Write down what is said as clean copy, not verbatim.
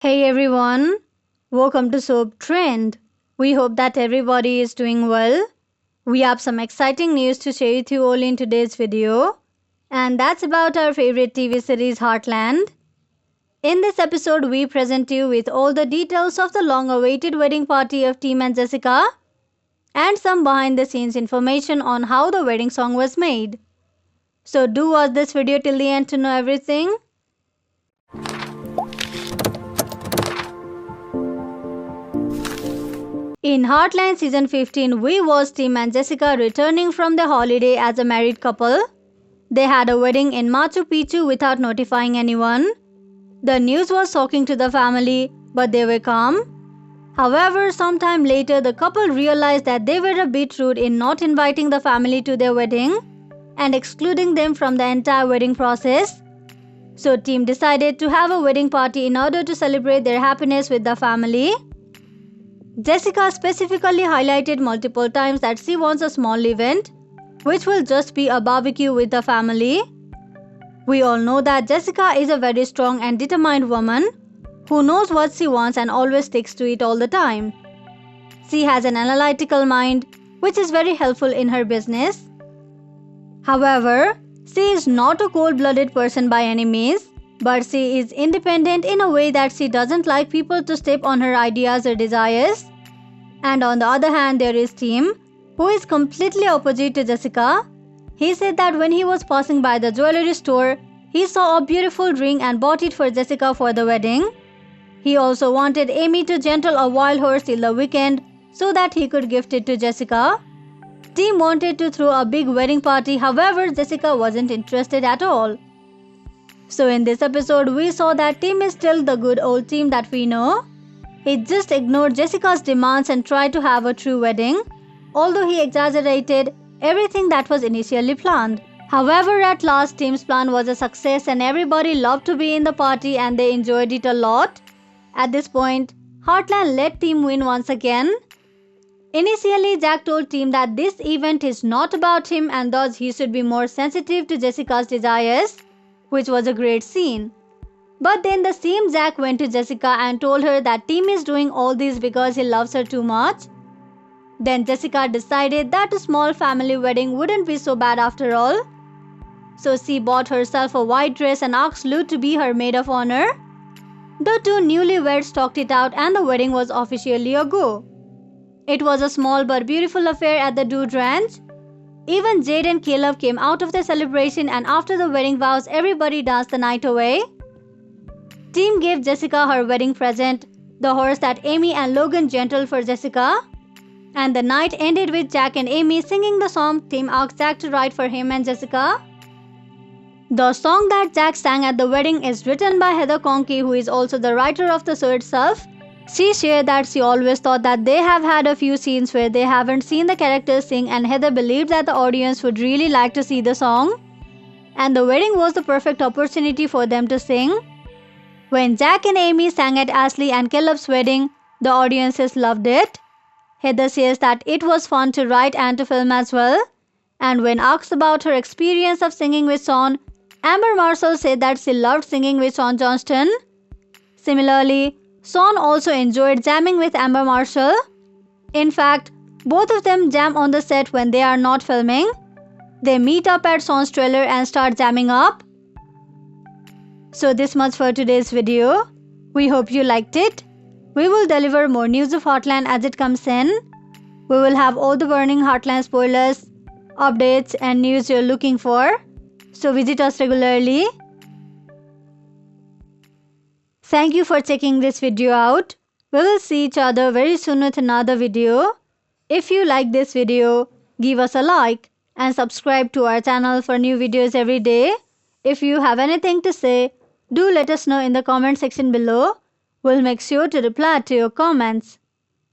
Hey everyone, welcome to Soap Trend. We hope that everybody is doing well. We have some exciting news to share with you all in today's video, and that's about our favorite TV series Heartland. In this episode, we present you with all the details of the long-awaited wedding party of Tim and Jessica and some behind-the-scenes information on how the wedding song was made. So do watch this video till the end to know everything. In Heartland Season 15, we watched Tim and Jessica returning from their holiday as a married couple. They had a wedding in Machu Picchu without notifying anyone. The news was shocking to the family, but they were calm. However, sometime later, the couple realized that they were a bit rude in not inviting the family to their wedding and excluding them from the entire wedding process. So, Tim decided to have a wedding party in order to celebrate their happiness with the family. Jessica specifically highlighted multiple times that she wants a small event, which will just be a barbecue with the family. We all know that Jessica is a very strong and determined woman who knows what she wants and always sticks to it all the time. She has an analytical mind, which is very helpful in her business. However, she is not a cold-blooded person by any means, but she is independent in a way that she doesn't like people to step on her ideas or desires. And on the other hand, there is Tim, who is completely opposite to Jessica. He said that when he was passing by the jewelry store, he saw a beautiful ring and bought it for Jessica for the wedding. He also wanted Amy to gentle a wild horse till the weekend so that he could gift it to Jessica. Tim wanted to throw a big wedding party, however, Jessica wasn't interested at all. So in this episode, we saw that Tim is still the good old Tim that we know. He just ignored Jessica's demands and tried to have a true wedding, although he exaggerated everything that was initially planned. However, at last, Tim's plan was a success and everybody loved to be in the party and they enjoyed it a lot. At this point, Heartland let Tim win once again. Initially, Jack told Tim that this event is not about him and thus he should be more sensitive to Jessica's desires, which was a great scene. But then the same Jack went to Jessica and told her that Tim is doing all this because he loves her too much. Then Jessica decided that a small family wedding wouldn't be so bad after all. So she bought herself a white dress and asked Lou to be her maid of honor. The two newlyweds talked it out and the wedding was officially a go. It was a small but beautiful affair at the Dude Ranch. Even Jade and Caleb came out of the celebration and after the wedding vows, everybody danced the night away. Tim gave Jessica her wedding present, the horse that Amy and Logan gentled for Jessica. And the night ended with Jack and Amy singing the song Tim asked Jack to write for him and Jessica. The song that Jack sang at the wedding is written by Heather Conkey, who is also the writer of the show itself. She shared that she always thought that they have had a few scenes where they haven't seen the characters sing and Heather believed that the audience would really like to see the song. And the wedding was the perfect opportunity for them to sing. When Jack and Amy sang at Ashley and Caleb's wedding, the audiences loved it. Heather says that it was fun to write and to film as well. And when asked about her experience of singing with Shawn, Amber Marshall said that she loved singing with Shawn Johnston. Similarly, Shawn also enjoyed jamming with Amber Marshall. In fact, both of them jam on the set when they are not filming. They meet up at Shawn's trailer and start jamming up. So this much for today's video. We hope you liked it. We will deliver more news of Heartland as it comes in. We will have all the burning Heartland spoilers, updates and news you're looking for. So visit us regularly. Thank you for checking this video out. We will see each other very soon with another video. If you like this video, give us a like and subscribe to our channel for new videos every day. If you have anything to say, do let us know in the comment section below. We'll make sure to reply to your comments.